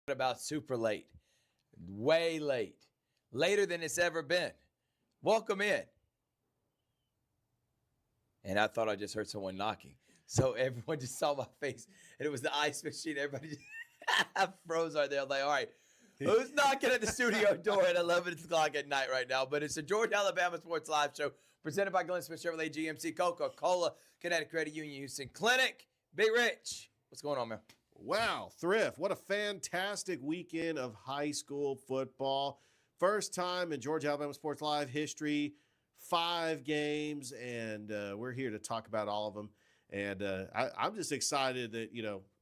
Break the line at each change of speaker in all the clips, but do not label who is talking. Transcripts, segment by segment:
About super late, way late, later than it's ever been. Welcome in. And I thought I just heard someone knocking. So everyone just saw my face, and it was the ice machine. Everybody just froze right there. I'm like, all right, who's knocking at the studio door at 11 o'clock at night right now? But it's a Georgia, Alabama Sports Live show presented by Glenn Smith Chevrolet GMC, Coca-Cola, Kinetic Credit Union, Houston Clinic. Big Rich, what's going on, man?
Wow, Thrift, what a fantastic weekend of high school football. First time in Georgia Alabama Sports Live history, 5 games, and we're here to talk about all of them. And I'm just excited that,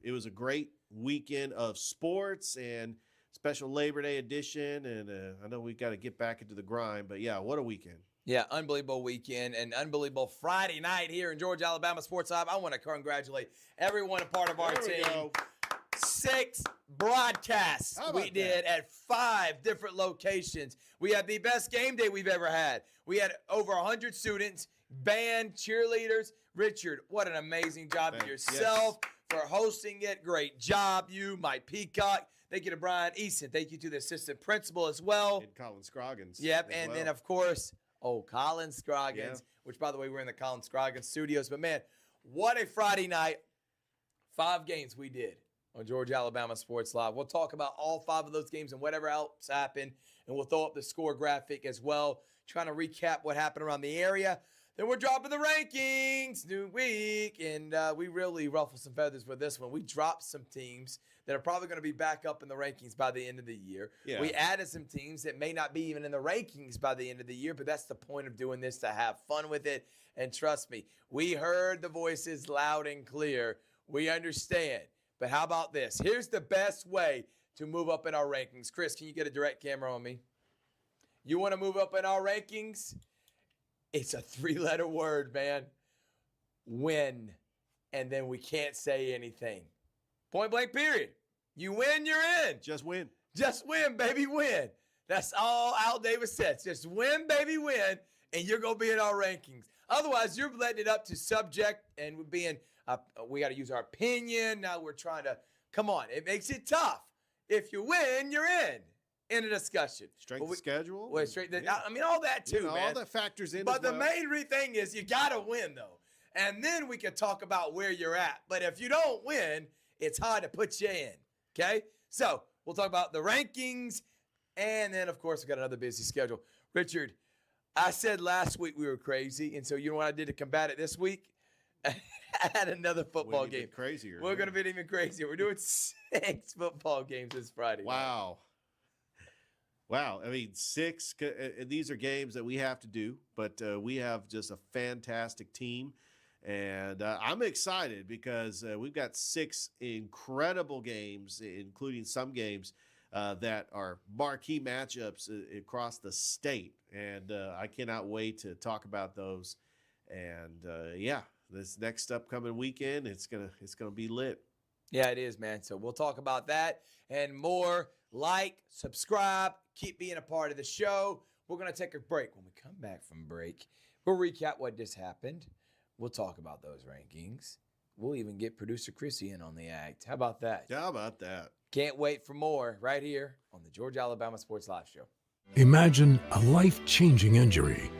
it was a great weekend of sports and special Labor Day edition. And I know we've got to get back into the grind, but yeah, what a weekend.
Yeah, unbelievable weekend and unbelievable Friday night here in Georgia, Alabama Sports Live. I want to congratulate everyone a part of our team. 6 broadcasts we did at 5 different locations. We had the best game day we've ever had. We had over 100 students, band, cheerleaders. Richard, what an amazing job to yourself for hosting it. Great job, you, Mike Peacock. Thank you to Brian Easton. Thank you to the assistant principal as well.
And Colin Scroggins.
Yep, and then, of course, Colin Scroggins, which, by the way, we're in the Colin Scroggins studios. But, man, what a Friday night. 5 games we did on Georgia, Alabama Sports Live. We'll talk about all 5 of those games and whatever else happened, and we'll throw up the score graphic as well, trying to recap what happened around the area. Then we're dropping the rankings, new week, and we really ruffled some feathers with this one. We dropped some teams that are probably going to be back up in the rankings by the end of the year. Yeah. We added some teams that may not be even in the rankings by the end of the year, but that's the point of doing this, to have fun with it. And trust me, we heard the voices loud and clear. We understand. But how about this? Here's the best way to move up in our rankings. Chris, can you get a direct camera on me? You want to move up in our rankings? It's a 3-letter word, man. Win. And then we can't say anything. Point blank, period. You win, you're in.
Just win.
Just win, baby, win. That's all Al Davis says. Just win, baby, win, and you're going to be in our rankings. Otherwise, you're letting it up to subject and we're being, we got to use our opinion. Now we're trying to, come on. It makes it tough. If you win, you're in a discussion.
Strength of schedule.
Well, I mean, all that too, man.
All that factors in.
But the main thing is you got to win, though. And then we can talk about where you're at. But if you don't win, it's hard to put you in, okay? So we'll talk about the rankings, and then, of course, we got another busy schedule. Richard, I said last week we were crazy, and so you know what I did to combat it this week? I had another football game.
Crazier.
We're going to be even crazier. We're doing 6 football games this Friday.
Wow. Wow. I mean, 6, these are games that we have to do, but we have just a fantastic team. And I'm excited because we've got 6 incredible games, including some games that are marquee matchups across the state. And I cannot wait to talk about those. And this next upcoming weekend, it's gonna be lit.
Yeah, it is, man. So we'll talk about that and more. Like, subscribe, keep being a part of the show. We're gonna take a break. When we come back from break, we'll recap what just happened. We'll talk about those rankings. We'll even get producer Chrissy in on the act. How about that?
How about that?
Can't wait for more right here on the Georgia Alabama Sports Live Show.
Imagine a life-changing injury.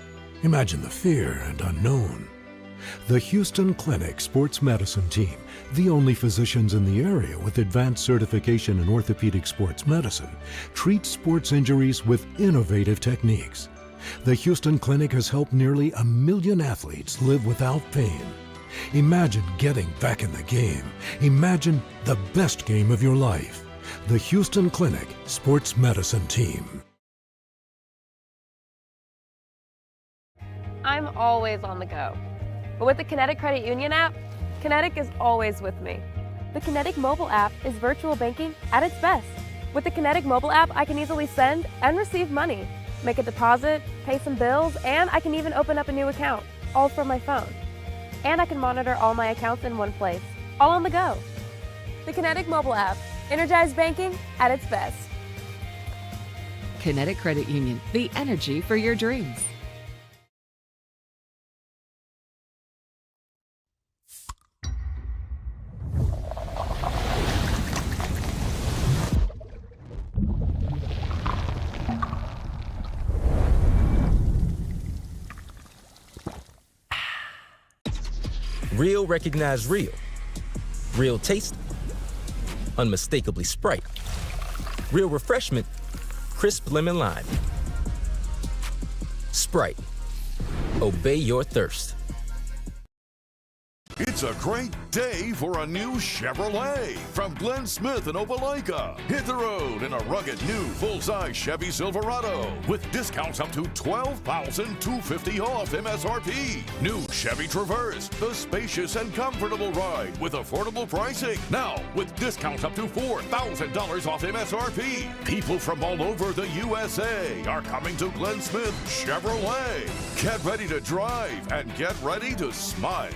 Imagine the fear and unknown. The Houston Clinic Sports Medicine Team, the only physicians in the area with advanced certification in orthopedic sports medicine, treats sports injuries with innovative techniques. The Houston Clinic has helped nearly 1 million athletes live without pain. Imagine getting back in the game. Imagine the best game of your life. The Houston Clinic Sports Medicine Team.
I'm always on the go. But with the Kinetic Credit Union app, Kinetic is always with me. The Kinetic mobile app is virtual banking at its best. With the Kinetic mobile app, I can easily send and receive money, make a deposit, pay some bills, and I can even open up a new account, all from my phone. And I can monitor all my accounts in one place, all on the go. The Kinetic mobile app, energized banking at its best.
Kinetic Credit Union, the energy for your dreams.
Real recognize real. Real taste, unmistakably Sprite. Real refreshment, crisp lemon lime. Sprite. Obey your thirst.
It's a great day for a new Chevrolet from Glenn Smith and Opelika. Hit the road in a rugged new full-size Chevy Silverado with discounts up to $12,250 off MSRP. New Chevy Traverse, the spacious and comfortable ride with affordable pricing. Now with discounts up to $4,000 off MSRP. People from all over the USA are coming to Glenn Smith Chevrolet. Get ready to drive and get ready to smile.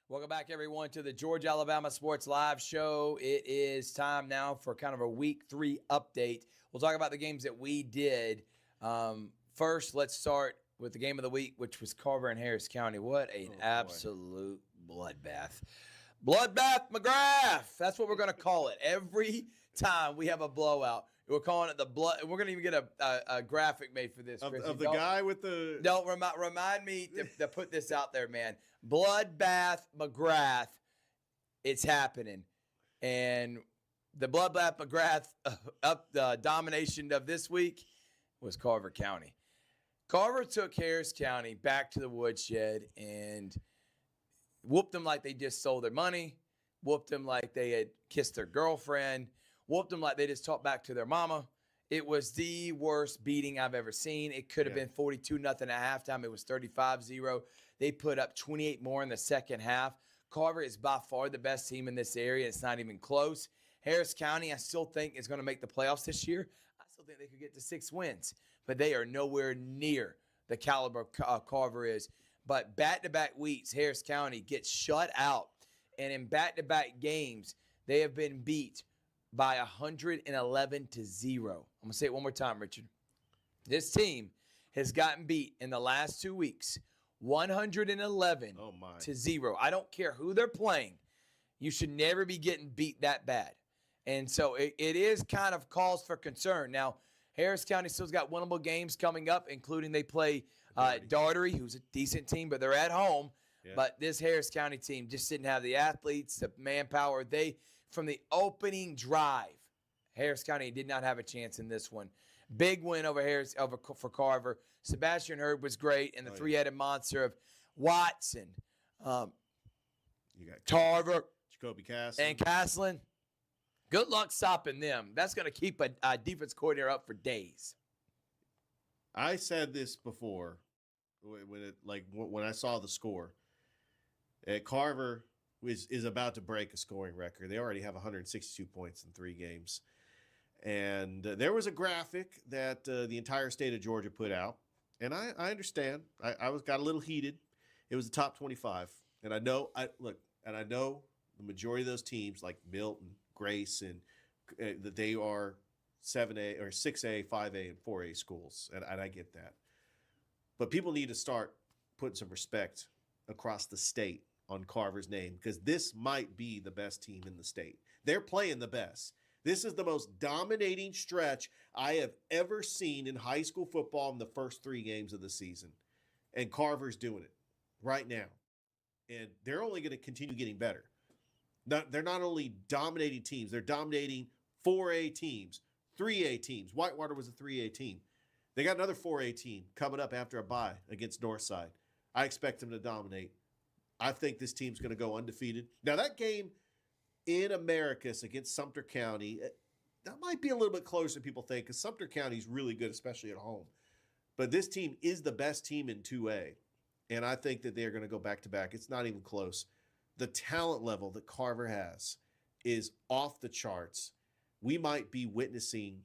Welcome back, everyone, to the Georgia Alabama Sports Live Show. It is time now for kind of a Week 3 update. We'll talk about the games that we did. First, let's start with the game of the week, which was Carver and Harris County. What an absolute bloodbath. Bloodbath McGrath. That's what we're going to call it. Every time we have a blowout, we're calling it the blood. We're going to even get a graphic made for this, Chris.
Of the guy with the...
Don't remind me to put this out there, man. Bloodbath McGrath. It's happening. And the Bloodbath McGrath the domination of this week was Carver County. Carver took Harris County back to the woodshed and whooped them like they just stole their money, whooped them like they had kissed their girlfriend, whooped them like they just talked back to their mama. It was the worst beating I've ever seen. It could have been 42-0 at halftime. It was 35-0. They put up 28 more in the second half. Carver is by far the best team in this area. It's not even close. Harris County, I still think, is going to make the playoffs this year. I still think they could get to 6 wins, but they are nowhere near the caliber Carver is. But back-to-back weeks, Harris County gets shut out. And in back-to-back games, they have been beat by 111-0. I'm going to say it one more time, Richard. This team has gotten beat in the last 2 weeks, 111-0. I don't care who they're playing. You should never be getting beat that bad. And so it is kind of cause for concern. Now, Harris County still's got winnable games coming up, including they play Daugherty, who's a decent team, but they're at home.
Yeah.
But this Harris County team just didn't have the athletes, the manpower. From the opening drive, Harris County did not have a chance in this one. Big win for Carver. Sebastian Hurd was great, and the three-headed monster of Watson,
You got
Tarver,
Jacoby Cass,
and Castlin. Good luck stopping them. That's going to keep a defense coordinator up for days.
I said this before when I saw the score. Carver is about to break a scoring record. They already have 162 points in 3 games. And there was a graphic that the entire state of Georgia put out. And I understand. I got a little heated. It was the top 25. And I know the majority of those teams like Milton, Grace, and that they are 7A or 6A, 5A, and 4A schools. And I get that. But people need to start putting some respect across the state on Carver's name, because this might be the best team in the state. They're playing the best. This is the most dominating stretch I have ever seen in high school football in the first 3 games of the season. And Carver's doing it right now. And they're only going to continue getting better. They're not only dominating teams, they're dominating 4A teams, 3A teams. Whitewater was a 3A team. They got another 4A team coming up after a bye against Northside. I expect them to dominate. I think this team's going to go undefeated. Now, that game in Americus against Sumter County, that might be a little bit closer than people think, because Sumter County is really good, especially at home. But this team is the best team in 2A, and I think that they're going to go back-to-back. It's not even close. The talent level that Carver has is off the charts. We might be witnessing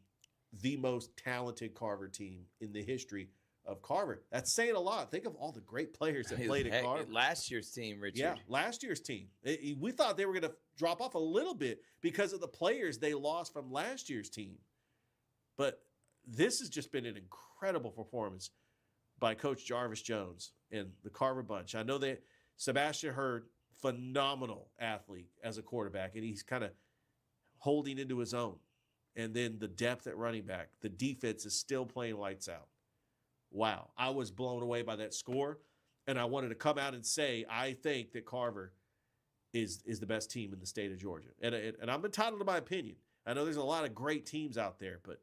the most talented Carver team in the history of Carver. That's saying a lot. Think of all the great players that played at Carver.
Last year's team, Richard.
Yeah, last year's team. We thought they were going to drop off a little bit because of the players they lost from last year's team. But this has just been an incredible performance by Coach Jarvis Jones and the Carver bunch. I know that Sebastian Hurd, phenomenal athlete as a quarterback, and he's kind of holding into his own. And then the depth at running back. The defense is still playing lights out. Wow, I was blown away by that score, and I wanted to come out and say I think that Carver is the best team in the state of Georgia. And I'm entitled to my opinion. I know there's a lot of great teams out there, but,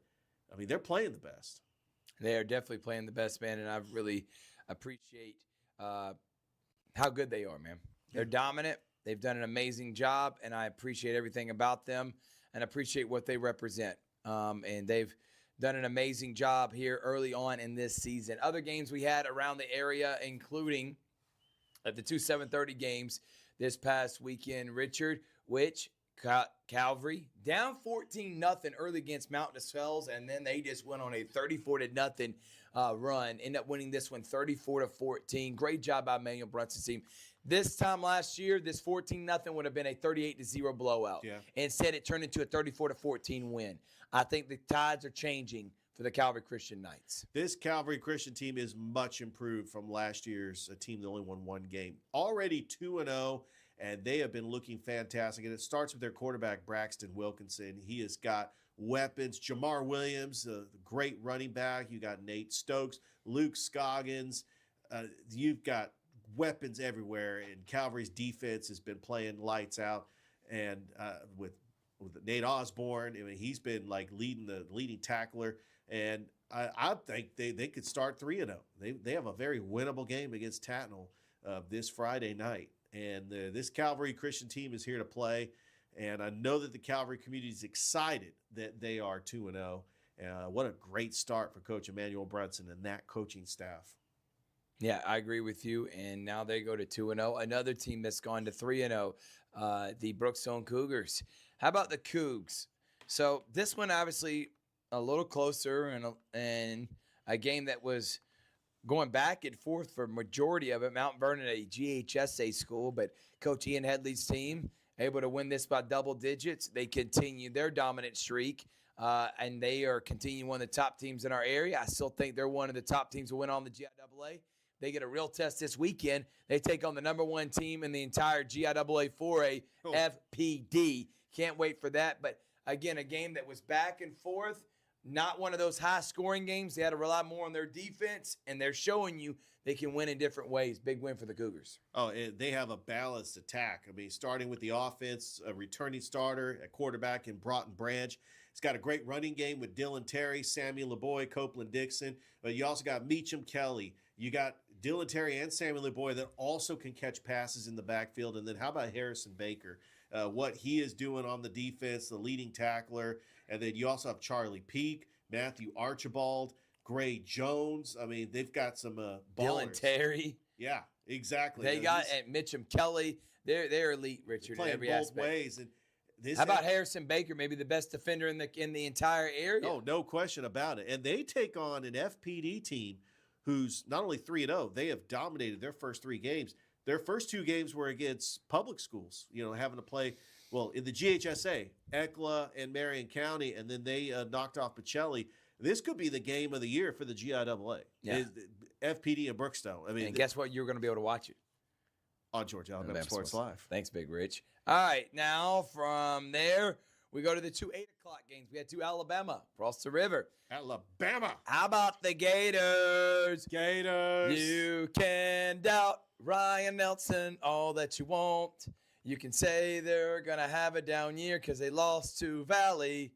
I mean, they're playing the best.
They are definitely playing the best, man, and I really appreciate how good they are, man. They're dominant. They've done an amazing job, and I appreciate everything about them and appreciate what they represent. And they've done an amazing job here early on in this season. Other games we had around the area, including the 2 7:30 games this past weekend, Richard, which Calvary down 14-0 early against Mountain Fells, and then they just went on a 34-0 run. End up winning this one 34-14. Great job by Manuel Brunson's team. This time last year, this 14-0 would have been a 38-0 blowout.
Yeah.
Instead, it turned into a 34-14 win. I think the tides are changing for the Calvary Christian Knights.
This Calvary Christian team is much improved from last year's team that only won 1 game. Already 2-0, and they have been looking fantastic. And it starts with their quarterback, Braxton Wilkinson. He has got weapons. Jamar Williams, the great running back. You got Nate Stokes, Luke Scoggins. You've got weapons everywhere, and Calvary's defense has been playing lights out. And with Nate Osborne, I mean, he's been like leading tackler, and I think they could start 3-0. They have a very winnable game against Tatnall this Friday night, and this Calvary Christian team is here to play. And I know that the Calvary community is excited that they are 2-0. What a great start for Coach Emmanuel Brunson and that coaching staff.
Yeah, I agree with you. And now they go to 2-0. Another team that's gone to 3-0, the Brookstone Cougars. How about the Cougs? So this one obviously a little closer and a game that was going back and forth for majority of it. Mount Vernon, a GHSA school, but Coach Ian Headley's team able to win this by double digits. They continue their dominant streak, and they are continuing one of the top teams in our area. I still think they're one of the top teams to win on the GIAA. They get a real test this weekend. They take on the number 1 team in the entire GIAA 4A, FPD. Can't wait for that. But Again, a game that was back and forth, not one of those high-scoring games. They had to rely more on their defense, and they're showing you they can win in different ways. Big win for the Cougars.
Oh, and they have a balanced attack. I mean, starting with the offense, a returning starter at quarterback in Broughton Branch. He's got a great running game with Dylan Terry, Samuel LeBoy, Copeland Dixon. But you also got Meacham Kelly. You got Dylan Terry and Samuel LeBoy that also can catch passes in the backfield. And then how about Harrison Baker? What he is doing on the defense, the leading tackler. And then you also have Charlie Peak, Matthew Archibald, Gray Jones. I mean, they've got some ballers.
Dylan Terry.
Yeah, exactly.
They got and Mitchum Kelly. They're elite, Richard, in every
both
aspect.
ways. And this,
how about Harrison Baker, maybe the best defender in the entire area?
Oh, no question about it. And they take on an FPD team who's not only 3-0, they have dominated their first 3 games. Their first 2 games were against public schools, having to play, well, in the GHSA, ECLA and Marion County, and then they knocked off Pacelli. This could be the game of the year for the GIAA.
Yeah.
FPD and Brookstone. I mean,
and guess what? You're going to be able to watch it
on Georgia Alabama Sports Live.
Thanks, Big Rich. All right, now from there, we go to the 2 8 o'clock games. We had 2 Alabama across the river.
Alabama.
How about the Gators?
Gators.
You can doubt Ryan Nelson all that you want. You can say they're going to have a down year because they lost to Valley.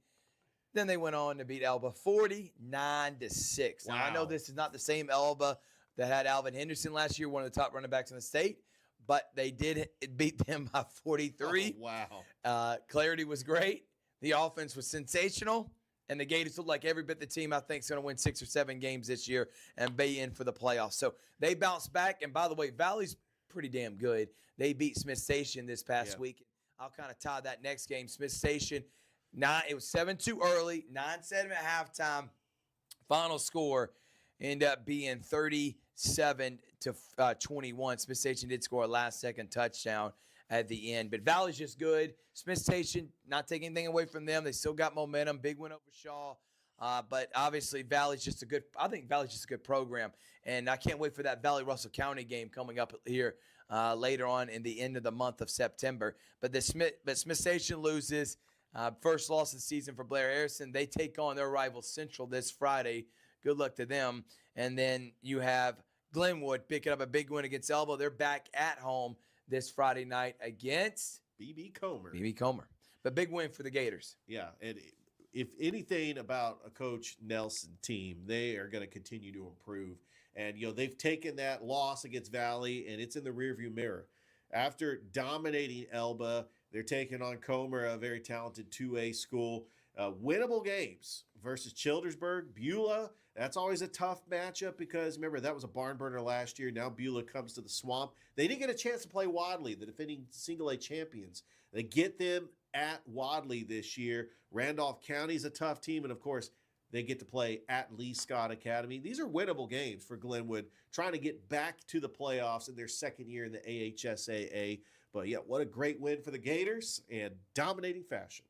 Then they went on to beat Elba 49-6. Now, I know this is not the same Elba that had Alvin Henderson last year, one of the top running backs in the state, but they did beat them by 43.
Oh, wow.
Clarity was great. The offense was sensational, and the Gators look like every bit the team I think is going to win 6 or 7 games this year and be in for the playoffs. So they bounced back, and by the way, Valley's pretty damn good. They beat Smith Station this past week. I'll kind of tie that next game. Smith Station, it was 7-2 early, 9-7 at halftime. Final score ended up being 37-21. Smith Station did score a last-second touchdown at the end. But Valley's just good. Smith Station, not taking anything away from them. They still got momentum. Big win over Shaw. But obviously, Valley's just I think Valley's just a good program. And I can't wait for that Valley-Russell County game coming up here later on in the end of the month of September. But Smith Station loses. First loss of the season for Blair Harrison. They take on their rival Central this Friday. Good luck to them. And then you have Glenwood picking up a big win against Elba. They're back at home this Friday night against
B.B. Comer.
B.B. Comer. But big win for the Gators.
Yeah, and if anything about a Coach Nelson team, they are going to continue to improve. And, they've taken that loss against Valley, and it's in the rearview mirror. After dominating Elba, they're taking on Comer, a very talented 2A school. Winnable games versus Childersburg, Beulah. That's always a tough matchup because, remember, that was a barn burner last year. Now Beulah comes to the Swamp. They didn't get a chance to play Wadley, the defending single-A champions. They get them at Wadley this year. Randolph County's a tough team, and, of course, they get to play at Lee Scott Academy. These are winnable games for Glenwood, trying to get back to the playoffs in their second year in the AHSAA. But, yeah, what a great win for the Gators and dominating fashion.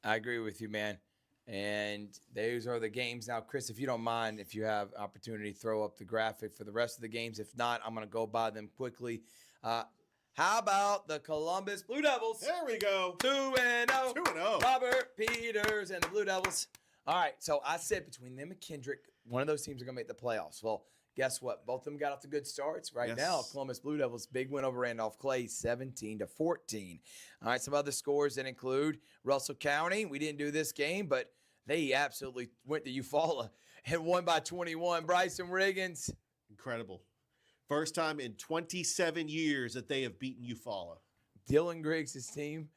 I agree with you, man. And those are the games. Now, Chris, if you don't mind, if you have opportunity, throw up the graphic for the rest of the games. If not, I'm going to go by them quickly. How about the Columbus Blue Devils?
There we go.
2-0.
2-0.
Robert Peters and the Blue Devils. All right, so I said between them and Kendrick, one of those teams are going to make the playoffs. Well, guess what? Both of them got off to good starts. Right now, Columbus Blue Devils, big win over Randolph Clay, 17-14. All right, some other scores that include Russell County. We didn't do this game, but they absolutely went to Eufaula and won by 21. Bryson Riggins.
Incredible. First time in 27 years that they have beaten Eufaula.
Dylan Griggs' team.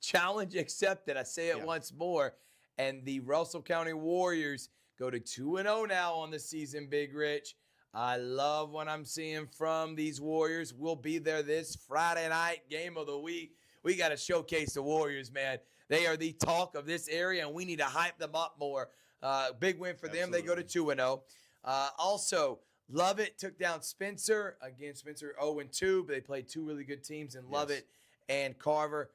Challenge accepted. I say it once more. And the Russell County Warriors go to 2-0 now on the season, Big Rich. I love what I'm seeing from these Warriors. We'll be there this Friday night, game of the week. We got to showcase the Warriors, man. They are the talk of this area, and we need to hype them up more. Big win for them. They go to 2-0. Also, Lovett took down Spencer. Again, Spencer 0-2, but they played 2 really good teams in Lovett and Carver.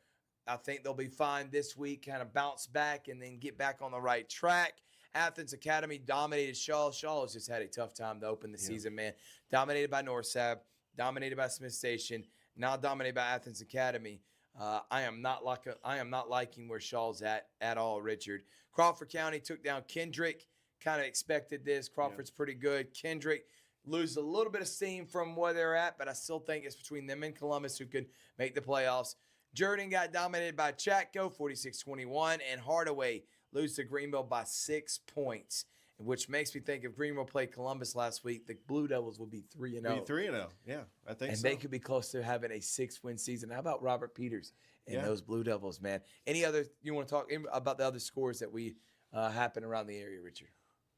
I think they'll be fine this week, kind of bounce back and then get back on the right track. Athens Academy dominated Shaw. Shaw has just had a tough time to open the season, man. Dominated by Northside, dominated by Smith Station, now dominated by Athens Academy. I am not liking where Shaw's at all, Richard. Crawford County took down Kendrick. Kind of expected this. Crawford's pretty good. Kendrick loses a little bit of steam from where they're at, but I still think it's between them and Columbus who could make the playoffs. Jordan got dominated by Chatco, 46-21, and Hardaway lose to Greenville by 6 points, which makes me think if Greenville played Columbus last week, the Blue Devils would be 3-0.
Be 3-0. Yeah, I think
and
so.
they could be close to having a 6-win season. How about Robert Peters and those Blue Devils, man? Any other you want to talk about the other scores that we happen around the area, Richard?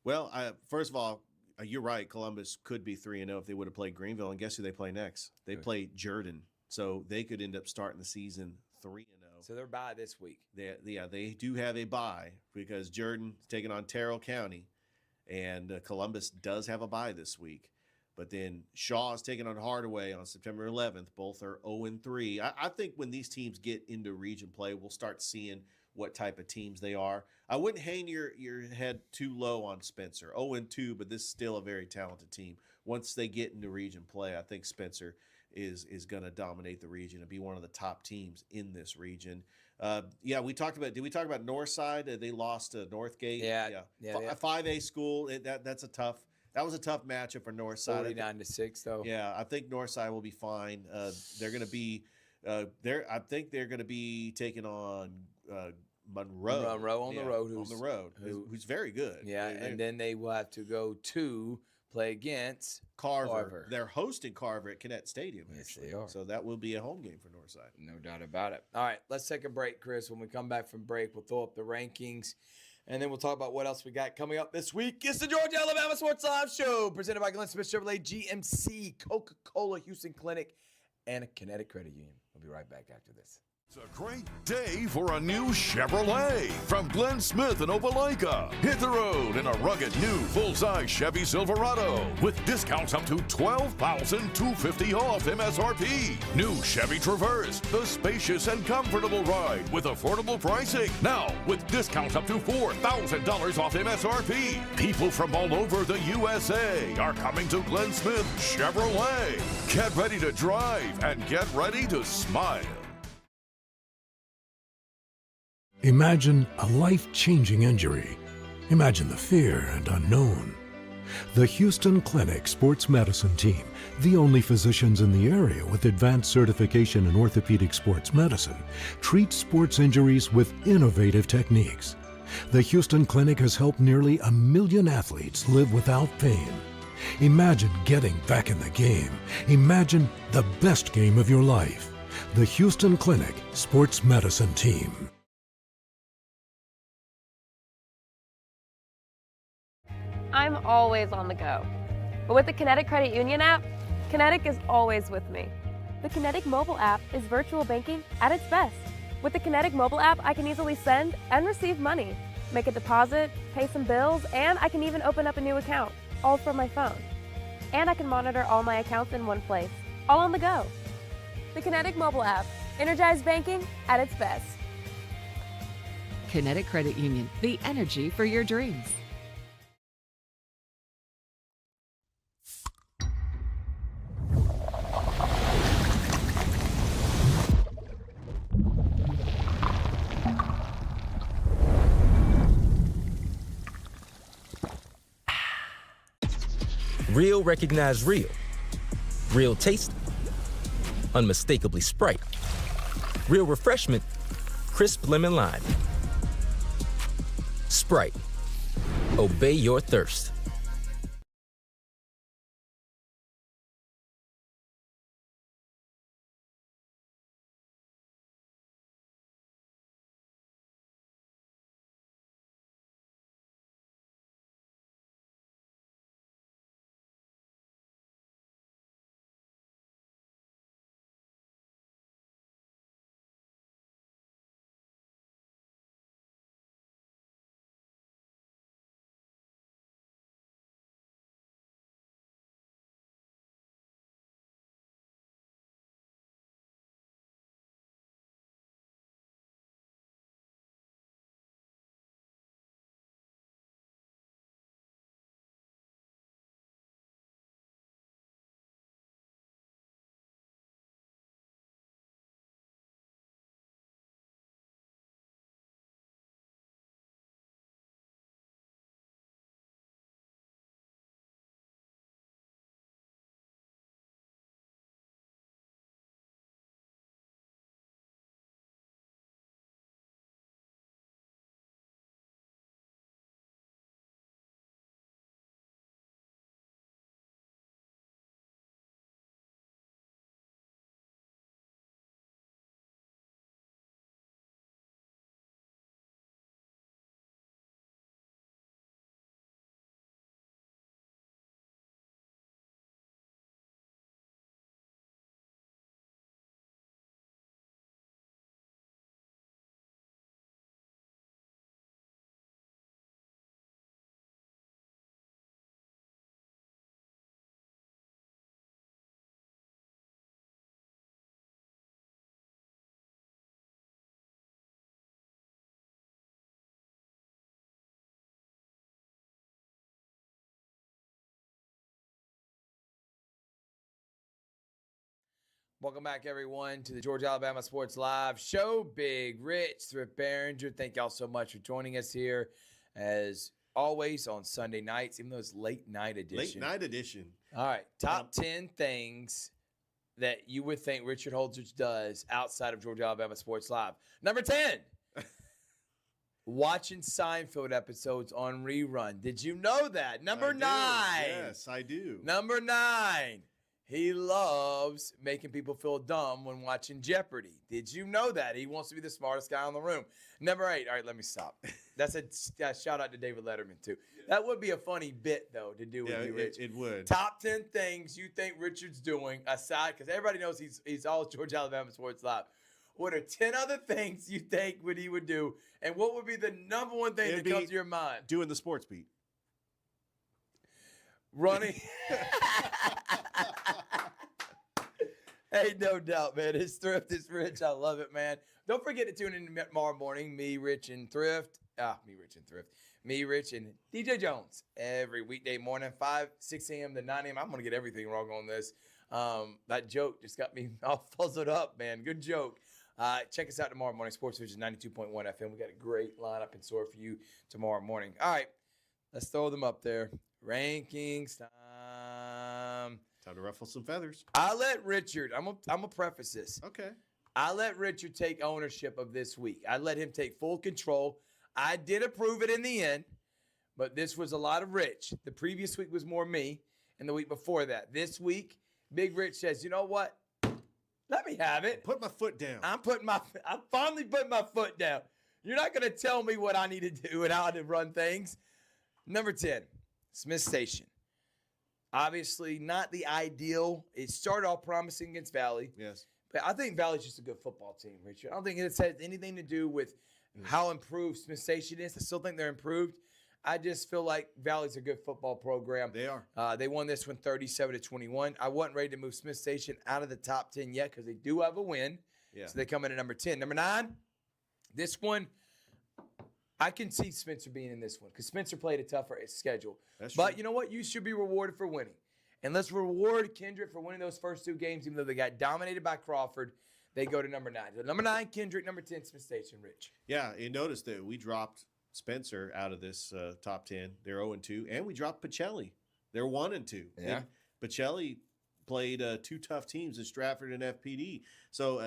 Well, first of all, you're right. Columbus could be 3-0 if they would have played Greenville. And guess who they play next? They play Jordan. So they could end up starting the season 3-0.
So they're bye this week.
They do have a bye because Jordan is taking on Terrell County, and Columbus does have a bye this week. But then Shaw is taking on Hardaway on September 11th. Both are 0-3. I think when these teams get into region play, we'll start seeing what type of teams they are. I wouldn't hang your head too low on Spencer. 0-2, but this is still a very talented team. Once they get into region play, I think Spencer is going to dominate the region and be one of the top teams in this region. We talked about. Did we talk about Northside? They lost to Northgate.
Yeah.
A 5A school. That was a tough matchup for Northside.
49-6 though.
Yeah, I think Northside will be fine. They're going to be. I think they're going to be taking on Monroe.
On the road.
Who's very good.
Yeah, and then they will have to go to play against
Carver. They're hosting Carver at Kinnett Stadium.
Yes,
actually.
they are.
So that will be a home game for Northside.
No doubt about it. All right, let's take a break, Chris. When we come back from break, we'll throw up the rankings, and then we'll talk about what else we got coming up this week. It's the Georgia Alabama Sports Live Show, presented by Glenn Smith Chevrolet, GMC, Coca-Cola, Houston Clinic, and Kinetic Credit Union. We'll be right back after this.
It's a great day for a new Chevrolet from Glenn Smith and Opelika. Hit the road in a rugged new full-size Chevy Silverado with discounts up to $12,250 off MSRP. New Chevy Traverse, the spacious and comfortable ride with affordable pricing. Now with discounts up to $4,000 off MSRP. People from all over the USA are coming to Glenn Smith Chevrolet. Get ready to drive and get ready to smile.
Imagine a life-changing injury. Imagine the fear and unknown. The Houston Clinic Sports Medicine Team, the only physicians in the area with advanced certification in orthopedic sports medicine, treats sports injuries with innovative techniques. The Houston Clinic has helped nearly 1 million athletes live without pain. Imagine getting back in the game. Imagine the best game of your life. The Houston Clinic Sports Medicine Team.
I'm always on the go. But with the Kinetic Credit Union app, Kinetic is always with me. The Kinetic mobile app is virtual banking at its best. With the Kinetic mobile app, I can easily send and receive money, make a deposit, pay some bills, and I can even open up a new account, all from my phone. And I can monitor all my accounts in one place, all on the go. The Kinetic mobile app, energized banking at its best.
Kinetic Credit Union, the energy for your dreams.
Real recognize real. Real taste, unmistakably Sprite. Real refreshment, crisp lemon lime. Sprite. Obey your thirst.
Welcome back, everyone, to the Georgia Alabama Sports Live show. Big Rich, Thrift Behringer, thank y'all so much for joining us here, as always, on Sunday nights, even though it's late night edition.
Late night edition.
All right, top 10 things that you would think Richard Holdridge does outside of Georgia Alabama Sports Live. Number 10, watching Seinfeld episodes on rerun. Did you know that? Number 9.
Yes, I do.
Number 9. He loves making people feel dumb when watching Jeopardy. Did you know that? He wants to be the smartest guy in the room. Number 8. All right, let me stop. That's a shout out to David Letterman, too. That would be a funny bit, though, to do with you, Rich.
It would.
Top 10 things you think Richard's doing aside, because everybody knows he's all Georgia Alabama Sports Live. What are 10 other things you think he would do, and what would be the number one thing that comes to your mind?
Doing the sports beat.
Running. Hey, no doubt, man. It's Thrift, it's Rich. I love it, man. Don't forget to tune in tomorrow morning. Me, Rich, and DJ Jones every weekday morning, 6 a.m. to 9 a.m. I'm going to get everything wrong on this. That joke just got me all fuzzled up, man. Good joke. Check us out tomorrow morning. Sports Vision 92.1 FM. We got a great lineup in store for you tomorrow morning. All right, let's throw them up there. Rankings time.
Time to ruffle some feathers.
I let Richard, I'm gonna preface this.
Okay.
I let Richard take ownership of this week. I let him take full control. I did approve it in the end, but this was a lot of Rich. The previous week was more me, and the week before that. This week, Big Rich says, you know what? Let me have it.
Put my foot down.
I'm finally putting my foot down. You're not going to tell me what I need to do and how to run things. Number 10, Smith Station. Obviously, not the ideal. It started off promising against Valley.
Yes.
But I think Valley's just a good football team, Richard. I don't think it has anything to do with how improved Smith Station is. I still think they're improved. I just feel like Valley's a good football program.
They are.
They won this one 37-21. I wasn't ready to move Smith Station out of the top 10 yet because they do have a win.
Yeah.
So they come in at number 10. Number 9, this one, I can see Spencer being in this one because Spencer played a tougher schedule.
That's
but
true.
you know what? You should be rewarded for winning. And let's reward Kendrick for winning those first 2 games, even though they got dominated by Crawford. They go to number 9. So number 9, Kendrick. Number 10, Smith Station, Rich.
Yeah, you notice that we dropped Spencer out of this top 10. They're 0-2. And we dropped Pacelli. They're 1-2.
Yeah.
And Pacelli played 2 tough teams in Stratford and FPD. So,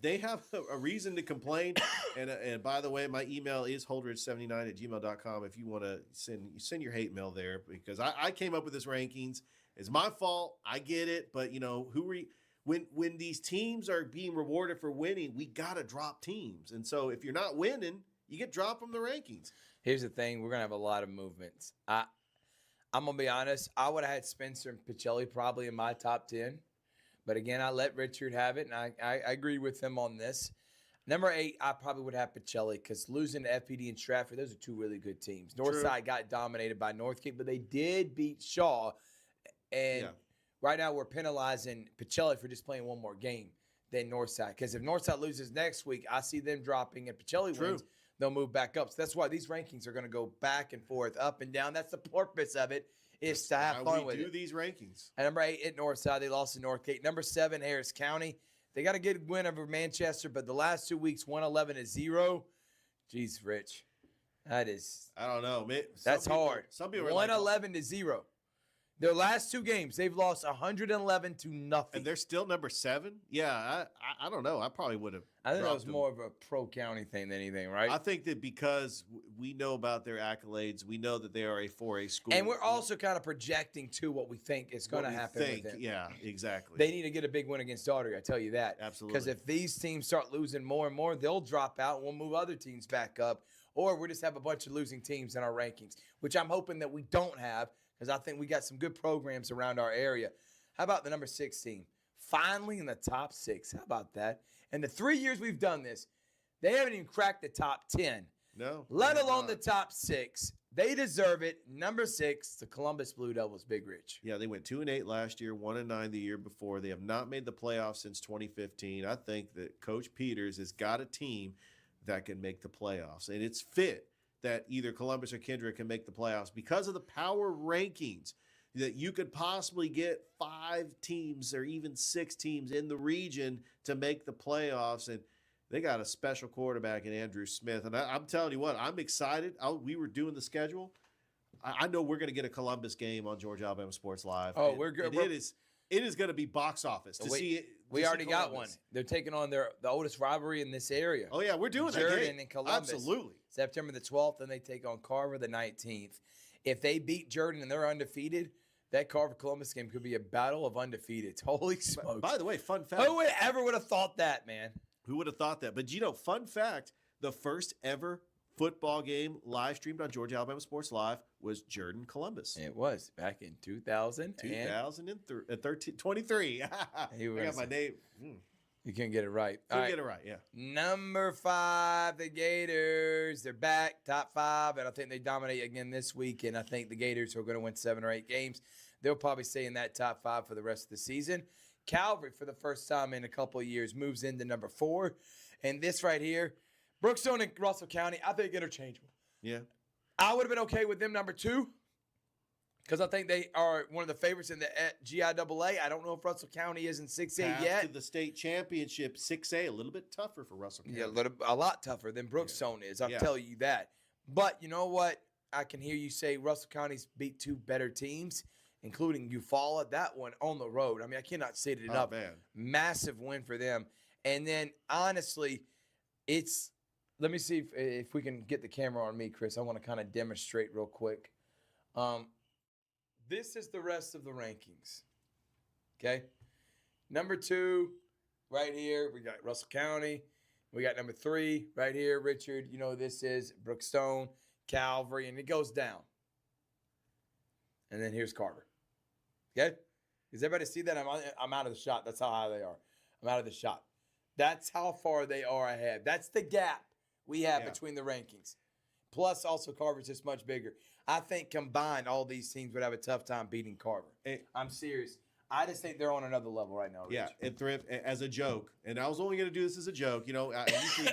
they have a reason to complain. And by the way, my email is holdridge79@gmail.com if you want to send your hate mail there, because I came up with this rankings. It's my fault. I get it. But, when these teams are being rewarded for winning, we got to drop teams. And so if you're not winning, you get dropped from the rankings.
Here's the thing. We're going to have a lot of movements. I'm going to be honest. I would have had Spencer and Pacelli probably in my top 10. But again, I let Richard have it, and I agree with him on this. Number 8, I probably would have Pacelli because losing to FPD and Stratford, those are 2 really good teams. Northside got dominated by Northgate, but they did beat Shaw. And right now we're penalizing Pacelli for just playing one more game than Northside. Because if Northside loses next week, I see them dropping, and Pacelli wins, they'll move back up. So that's why these rankings are going to go back and forth, up and down. That's the purpose of it, is to have fun with it.
We do these rankings.
And number 8 at Northside, they lost to Northgate. Number 7, Harris County. They got a good win over Manchester, but the last 2 weeks, 111-0. Jeez, Rich. That is.
I don't know.
That's hard.
Some people are
111-0. Their last 2 games, they've lost 111-0.
And they're still number 7? Yeah, I don't know. I probably would have.
I think that was more of a pro-county thing than anything, right?
I think that because we know about their accolades, we know that they are a 4A school.
And we're also kind of projecting, too, what we think is going to happen with them.
Yeah, exactly.
They need to get a big win against Daughtry, I tell you that.
Absolutely.
Because if these teams start losing more and more, they'll drop out and we'll move other teams back up. Or we'll just have a bunch of losing teams in our rankings, which I'm hoping that we don't have, because I think we got some good programs around our area. How about the number 6 team? Finally in the top 6. How about that? And the 3 years we've done this, they haven't even cracked the top 10.
No.
Let alone the top 6. They deserve it. Number 6, the Columbus Blue Devils, Big Rich.
Yeah, they went 2-8 last year, 1-9 the year before. They have not made the playoffs since 2015. I think that Coach Peters has got a team that can make the playoffs. And it's fit that either Columbus or Kendrick can make the playoffs because of the power rankings. that you could possibly get 5 teams or even 6 teams in the region to make the playoffs. And they got a special quarterback in Andrew Smith. And I'm telling you what, I'm excited. We were doing the schedule. I know we're going to get a Columbus game on Georgia Alabama Sports Live.
Oh, we're good.
It is going to be box office to see it.
We already got one. They're taking on the oldest rivalry in this area.
Oh, yeah, we're doing that
Jordan
game.
and Columbus.
Absolutely.
September the 12th, and they take on Carver the 19th. If they beat Jordan and they're undefeated, that Carver-Columbus game could be a battle of undefeated. Holy smokes.
By the way, fun fact.
Who would have thought that, man?
Who would have thought that? But, fun fact, the first ever football game live streamed on Georgia Alabama Sports Live was Jordan Columbus.
It was back in
2023. I got my name.
You couldn't get it right.
Get it right, yeah.
Number 5, the Gators. They're back, top 5, and I think they dominate again this week. And I think the Gators are going to win 7 or 8 games. They'll probably stay in that top 5 for the rest of the season. Calvary, for the first time in a couple of years, moves into number 4. And this right here, Brookstone and Russell County, I think interchangeable.
Yeah.
I would have been okay with them number 2 because I think they are one of the favorites in the GIAA. I don't know if Russell County is in 6A yet.
To the state championship, 6A, a little bit tougher for Russell County.
Yeah, a lot tougher than Brookstone is. I'll tell you that. But you know what? I can hear you say Russell County's beat 2 better teams, including Eufaula. That one on the road. I mean, I cannot say it enough.
Man. Massive
win for them. And then, honestly, let me see if we can get the camera on me, Chris. I want to kind of demonstrate real quick. This is the rest of the rankings. Okay? Number 2, right here, we got Russell County. We got number 3 right here, Richard. You know who this is. Brookstone, Calvary, and it goes down. And then here's Carver. Okay? Does everybody see that? I'm out of the shot. That's how high they are. I'm out of the shot. That's how far they are ahead. That's the gap we have between the rankings. Plus, also, Carver's just much bigger. I think combined, all these teams would have a tough time beating Carver. I'm serious. I just think they're on another level right now, Rich.
Yeah, and Thrift, as a joke, and I was only going to do this as a joke. I usually,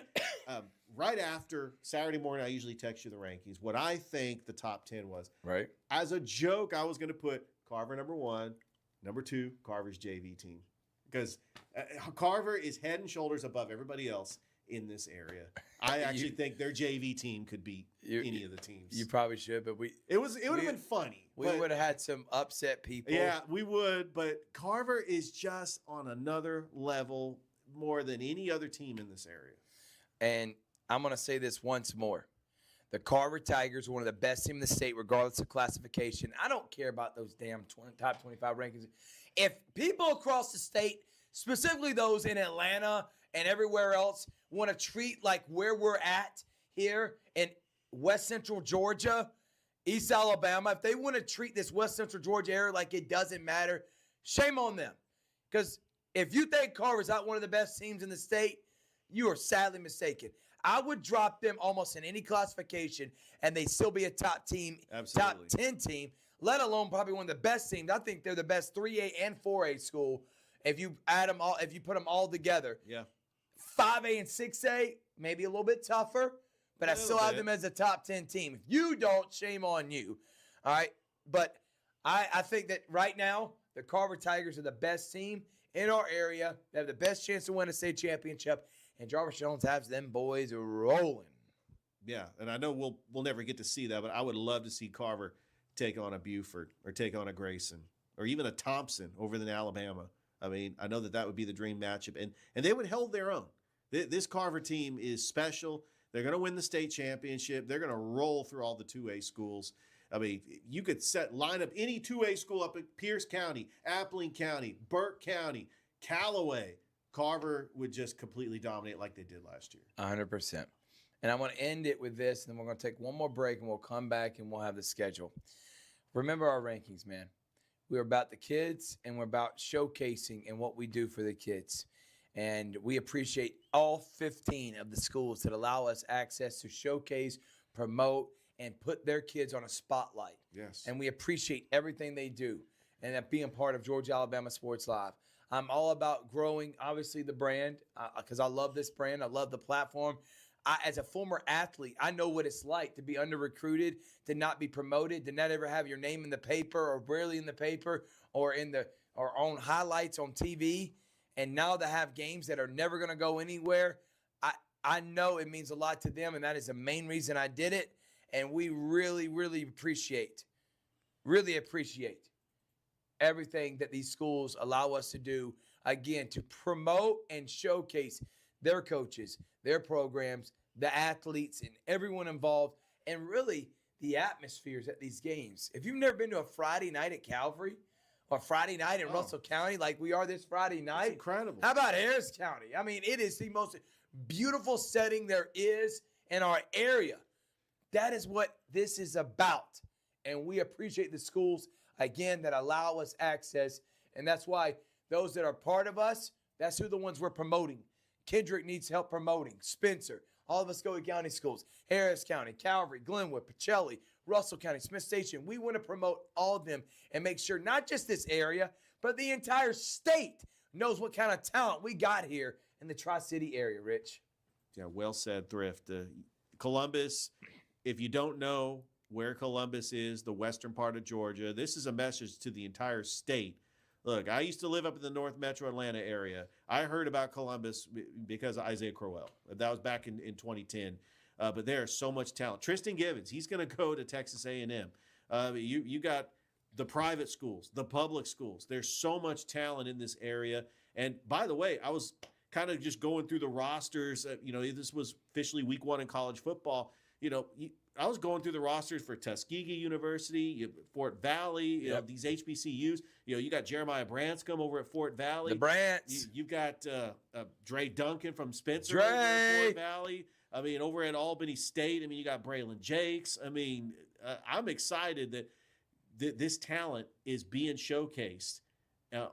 right after Saturday morning, I usually text you the rankings. What I think the top 10 was.
Right.
As a joke, I was going to put Carver number 1, number 2, Carver's JV team. Because Carver is head and shoulders above everybody else in this area. I actually think their JV team could beat any of the teams.
You probably should, but it would have
been funny.
We would have had some upset people.
Yeah, we would, but Carver is just on another level more than any other team in this area.
And I'm going to say this once more. The Carver Tigers are one of the best teams in the state, regardless of classification. I don't care about those damn top 25 rankings. If people across the state, specifically those in Atlanta and everywhere else, want to treat like where we're at here in West Central Georgia, East Alabama, if they want to treat this West Central Georgia area like it doesn't matter, shame on them. Because if you think Carver's not one of the best teams in the state, you are sadly mistaken. I would drop them almost in any classification, and they'd still be a top team,
Absolutely.
top 10 team, let alone probably one of the best teams. I think they're the best 3A and 4A school if you add them all, if you put them all together.
Yeah.
5A and 6A, maybe a little bit tougher, but I still have them as a top 10 team. If you don't, shame on you. All right? But I think that right now, the Carver Tigers are the best team in our area. They have the best chance to win a state championship, and Jarvis Jones has them boys rolling.
Yeah, and I know we'll never get to see that, but I would love to see Carver take on a Buford or take on a Grayson or even a Thompson over in Alabama. I mean, I know that would be the dream matchup, and they would hold their own. This Carver team is special. They're going to win the state championship. They're going to roll through all the 2A schools. I mean, you could line up any 2A school up in Pierce County, Appling County, Burke County, Callaway. Carver would just completely dominate like they did last year.
100%. And I want to end it with this, and then we're going to take one more break, and we'll come back, and we'll have the schedule. Remember our rankings, man. We're about the kids, and we're about showcasing and what we do for the kids. And we appreciate all 15 of the schools that allow us access to showcase, promote, and put their kids on a spotlight.
Yes.
And we appreciate everything they do and that being part of Georgia Alabama Sports Live. I'm all about growing, obviously, the brand because I love this brand. I love the platform. as a former athlete, I know what it's like to be under-recruited, to not be promoted, to not ever have your name in the paper or barely in the paper or on highlights on TV, and now to have games that are never going to go anywhere. I know it means a lot to them, and that is the main reason I did it. And we really, really appreciate everything that these schools allow us to do, again, to promote and showcase their coaches, their programs, the athletes, and everyone involved, and really the atmospheres at these games. If you've never been to a Friday night at Calvary or Friday night in Russell County like we are this Friday night,
It's incredible.
How about Harris County? I mean, it is the most beautiful setting there is in our area. That is what this is about. And we appreciate the schools, again, that allow us access. And that's why those that are part of us, that's who the ones we're promoting. Kendrick needs help promoting. Spencer, all of us go to county schools. Harris County, Calvary, Glenwood, Pacelli, Russell County, Smith Station. We want to promote all of them and make sure not just this area, but the entire state knows what kind of talent we got here in the Tri-City area, Rich.
Yeah, well said, Thrift. Columbus, if you don't know where Columbus is, the western part of Georgia, this is a message to the entire state. Look, I used to live up in the North Metro Atlanta area. I heard about Columbus because of Isaiah Crowell. That was back in 2010. But there's so much talent. Tristan Givens, he's going to go to Texas A&M. You got the private schools, the public schools. There's so much talent in this area. And by the way, I was kind of just going through the rosters. This was officially week 1 in college football. I was going through the rosters for Tuskegee University, Fort Valley, these HBCUs. You got Jeremiah Branscombe over at Fort Valley.
The Brants.
You've got Dre Duncan from Spencer over at Fort Valley. I mean, over at Albany State, you got Braylon Jakes. I'm excited that this talent is being showcased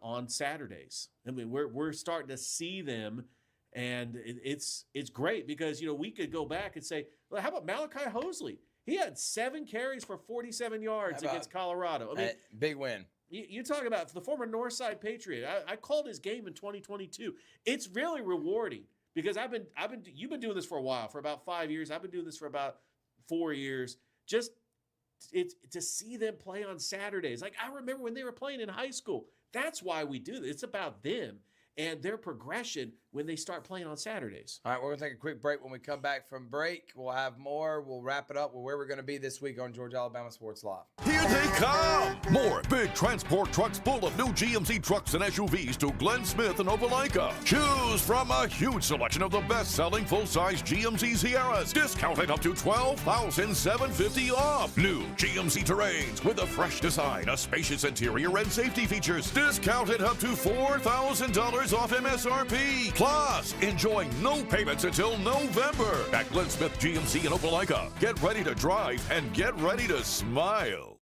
on Saturdays. We're starting to see them, and it's great because we could go back and say, well, how about Malachi Hosley? He had 7 carries for 47 yards against Colorado.
Big win.
You talk about the former Northside Patriot. I called his game in 2022. It's really rewarding because you've been doing this for a while, for about 5 years. I've been doing this for about 4 years. Just to see them play on Saturdays. Like, I remember when they were playing in high school. That's why we do this. It's about them and their progression when they start playing on Saturdays.
All right, we're going to take a quick break. When we come back from break, we'll have more. We'll wrap it up with where we're going to be this week on Georgia Alabama Sports Live.
Here they come! More big transport trucks full of new GMC trucks and SUVs to Glenn Smith and Opelika. Choose from a huge selection of the best-selling full-size GMC Sierras, discounted up to $12,750 off. New GMC Terrains with a fresh design, a spacious interior, and safety features, discounted up to $4,000 off MSRP. Plus, enjoy no payments until November at Glenn Smith GMC in Opelika. Get ready to drive and get ready to smile.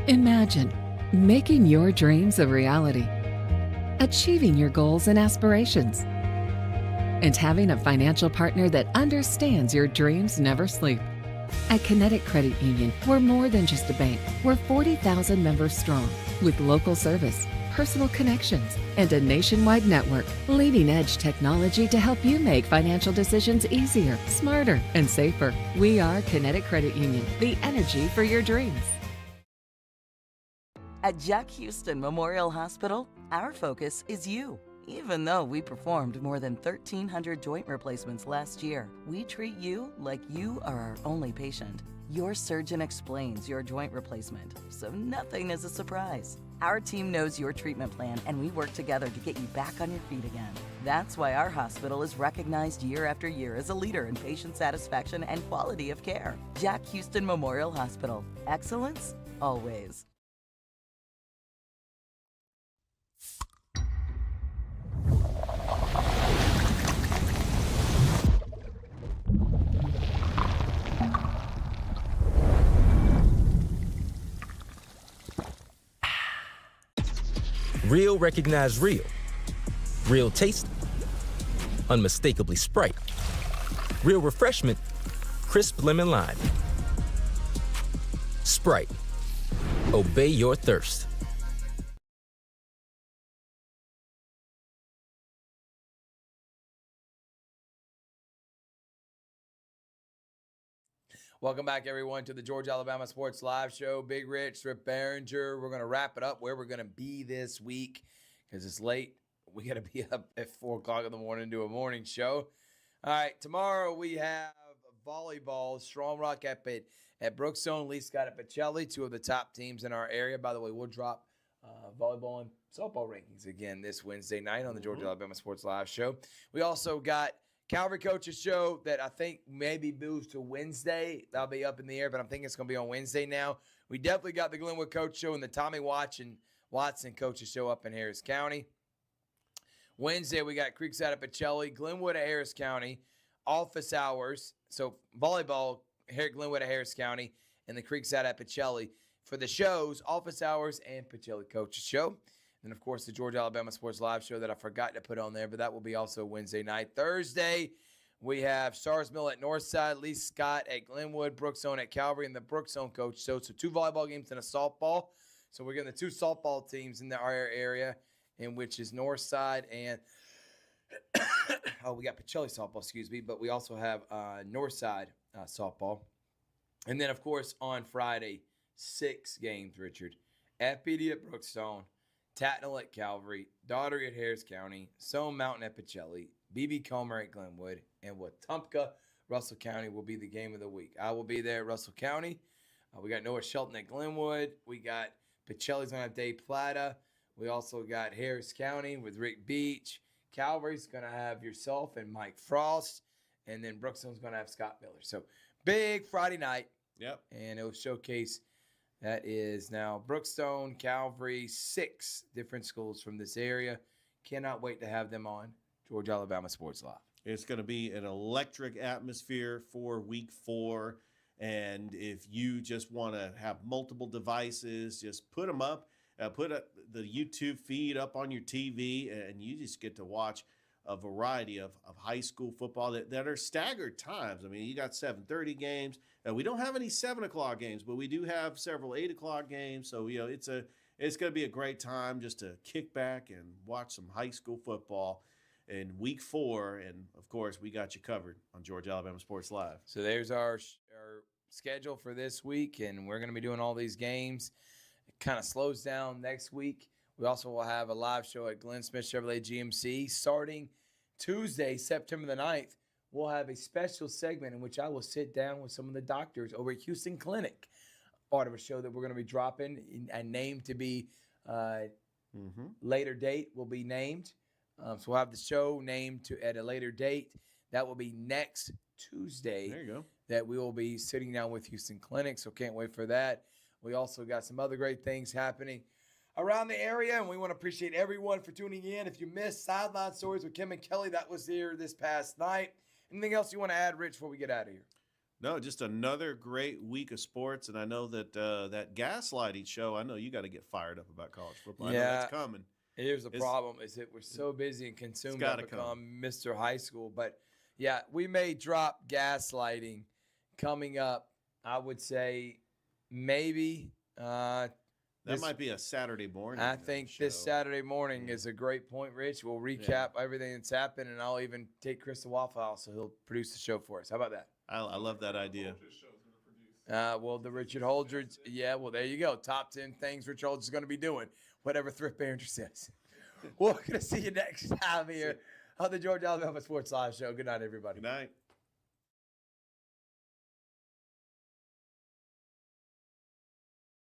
Imagine making your dreams a reality, achieving your goals and aspirations, and having a financial partner that understands your dreams never sleep. At Kinetic Credit Union, we're more than just a bank. We're 40,000 members strong with local service, personal connections, and a nationwide network. Leading-edge technology to help you make financial decisions easier, smarter, and safer. We are Kinetic Credit Union, the energy for your dreams.
At Jack Houston Memorial Hospital, our focus is you. Even though we performed more than 1,300 joint replacements last year, we treat you like you are our only patient. Your surgeon explains your joint replacement, so nothing is a surprise. Our team knows your treatment plan, and we work together to get you back on your feet again. That's why our hospital is recognized year after year as a leader in patient satisfaction and quality of care. Jack Houston Memorial Hospital. Excellence, always.
Real recognize real. Real taste, unmistakably Sprite. Real refreshment, crisp lemon lime. Sprite. Obey your thirst.
Welcome back, everyone, to the Georgia Alabama Sports Live Show. Big Rich, Rip Behringer. We're going to wrap it up where we're going to be this week because it's late. We got to be up at 4 o'clock in the morning to do a morning show. All right, tomorrow we have volleyball, Strong Rock Epic at Brookstone, Lee Scott at Pacelli, two of the top teams in our area. By the way, we'll drop volleyball and softball rankings again this Wednesday night on the Georgia Alabama Sports Live Show. We also got Calvary Coaches Show that I think maybe moves to Wednesday. That'll be up in the air, but I'm thinking it's going to be on Wednesday now. We definitely got the Glenwood Coach Show and the Tommy Watson Coaches Show up in Harris County. Wednesday, we got Creekside at Pacelli, Glenwood at Harris County, office hours. So volleyball, Glenwood at Harris County, and the Creekside at Pacelli. For the shows, office hours and Pacelli Coaches Show. And, of course, the Georgia Alabama Sports Live Show that I forgot to put on there, but that will be also Wednesday night. Thursday, we have Stars Mill at Northside, Lee Scott at Glenwood, Brookstone at Calvary, and the Brookstone Coach Show. So 2 volleyball games and a softball. So we're getting the 2 softball teams in our area, in which is Northside and we got Pacelli softball, but we also have Northside softball. And then, of course, on Friday, 6 games, Richard. FPD at Brookstone, Tatnall at Calvary, Daugherty at Harris County, Stone Mountain at Pacelli, B.B. Comer at Glenwood, and Wetumpka, Russell County will be the game of the week. I will be there at Russell County. We got Noah Shelton at Glenwood. We got Pacelli's going to have Dave Plata. We also got Harris County with Rick Beach. Calvary's going to have yourself and Mike Frost. And then Brookstone's going to have Scott Miller. So big Friday night.
Yep.
And it'll showcase that is now Brookstone, Calvary, 6 different schools from this area. Cannot wait to have them on Georgia Alabama Sports Live.
It's going to be an electric atmosphere for week 4. And if you just want to have multiple devices, just put them up. Put the YouTube feed up on your TV, and you just get to watch a variety of high school football that are staggered times. I mean, you got 7:30 games. We don't have any 7 o'clock games, but we do have several 8 o'clock games. So, it's going to be a great time just to kick back and watch some high school football in week 4. And, of course, we got you covered on Georgia Alabama Sports Live.
So there's our schedule for this week, and we're going to be doing all these games. It kind of slows down next week. We also will have a live show at Glenn Smith Chevrolet GMC starting Tuesday, September the 9th. We'll have a special segment in which I will sit down with some of the doctors over at Houston Clinic. Part of a show that we're going to be dropping and named to be later date will be named. So we'll have the show named at a later date. That will be next Tuesday.
There you go.
That we will be sitting down with Houston Clinic. So can't wait for that. We also got some other great things happening around the area, and we want to appreciate everyone for tuning in. If you missed Sideline Stories with Kim and Kelly, that was here this past night. Anything else you want to add, Rich, before we get out of here?
No, just another great week of sports, and I know that that gaslighting show, I know you got to get fired up about college football. I know that's coming.
Here's the problem, is that we're so busy and consumed to become Mr. High School. But, yeah, we may drop gaslighting coming up, I would say, maybe
that might be a Saturday morning.
I think this Saturday morning is a great point, Rich. We'll recap everything that's happened, and I'll even take Chris to Waffle House so he'll produce the show for us. How about that?
I love that idea.
Well, the Richard Holdridge, there you go. Top 10 things Richard Holdridge is going to be doing, whatever Thrift Behringer says. We're going to see you next time here on the Georgia Alabama Sports Live Show. Good night, everybody.
Good night.